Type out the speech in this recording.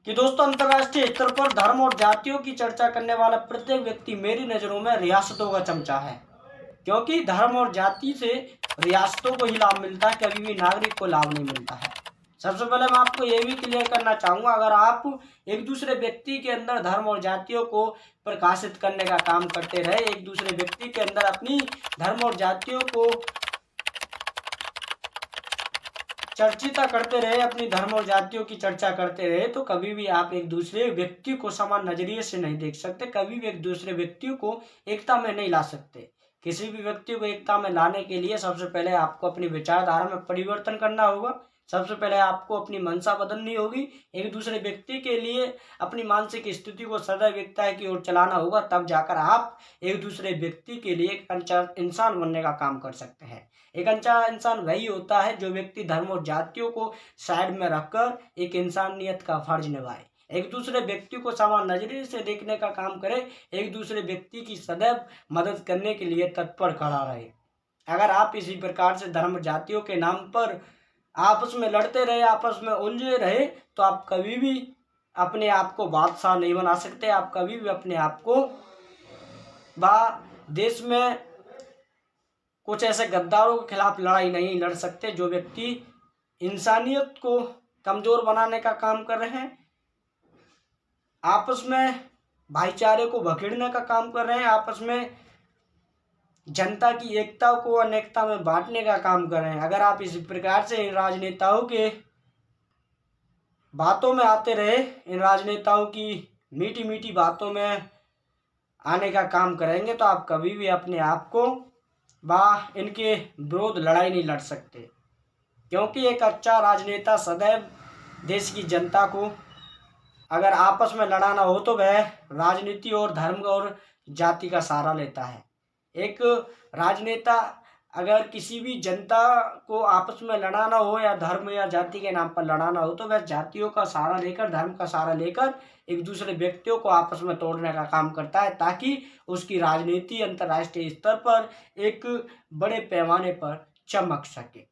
कि दोस्तों अंतर्राष्ट्रीय स्तर पर धर्म और जातियों की चर्चा करने वाला प्रत्येक व्यक्ति मेरी नज़रों में रियासतों का चमचा है, क्योंकि धर्म और जाति से रियासतों को ही लाभ मिलता है, कभी भी नागरिक को लाभ नहीं मिलता है। सबसे पहले मैं आपको ये भी क्लियर करना चाहूँगा, अगर आप एक दूसरे व्यक्ति के अंदर धर्म और जातियों को प्रकाशित करने का काम करते रहे, एक दूसरे व्यक्ति के अंदर अपनी धर्म और जातियों को चर्चिता करते रहे, अपनी धर्म और जातियों की चर्चा करते रहे, तो कभी भी आप एक दूसरे व्यक्ति को समान नजरिए से नहीं देख सकते, कभी भी एक दूसरे व्यक्तियों को एकता में नहीं ला सकते। किसी भी व्यक्ति को एकता में लाने के लिए सबसे पहले आपको अपनी विचारधारा में परिवर्तन करना होगा, सबसे पहले आपको अपनी मंशा बदलनी होगी, एक दूसरे व्यक्ति के लिए अपनी मानसिक स्थिति को सदैव एकता की ओर चलाना होगा, तब जाकर आप एक दूसरे व्यक्ति के लिए एक अच्छा इंसान बनने का काम कर सकते हैं। एक अच्छा इंसान वही होता है जो व्यक्ति धर्म और जातियों को साइड में रखकर एक इंसानियत का फर्ज निभाए, एक दूसरे व्यक्ति को समान नजरिए से देखने का काम करे, एक दूसरे व्यक्ति की सदैव मदद करने के लिए तत्पर खड़ा रहे। अगर आप इसी प्रकार से धर्म जातियों के नाम पर आपस में लड़ते रहे, आपस में उलझे रहे, तो आप कभी भी अपने आप को बादशाह नहीं बना सकते, आप कभी भी अपने आप को देश में कुछ ऐसे गद्दारों के खिलाफ लड़ाई नहीं लड़ सकते जो व्यक्ति इंसानियत को कमज़ोर बनाने का काम कर रहे हैं, आपस में भाईचारे को भकेड़ने का काम कर रहे हैं, आपस में जनता की एकता को अनेकता में बांटने का काम कर रहे हैं। अगर आप इस प्रकार से इन राजनेताओं के बातों में आते रहे, इन राजनेताओं की मीठी मीठी बातों में आने का काम करेंगे, तो आप कभी भी अपने आप को इनके विरोध लड़ाई नहीं लड़ सकते, क्योंकि एक अच्छा राजनेता सदैव देश की जनता को अगर आपस में लड़ाना हो तो वह राजनीति और धर्म और जाति का सहारा लेता है। एक राजनेता अगर किसी भी जनता को आपस में लड़ाना हो या धर्म या जाति के नाम पर लड़ाना हो, तो वह जातियों का सहारा लेकर, धर्म का सहारा लेकर एक दूसरे व्यक्तियों को आपस में तोड़ने का काम करता है, ताकि उसकी राजनीति अंतर्राष्ट्रीय स्तर पर एक बड़े पैमाने पर चमक सके।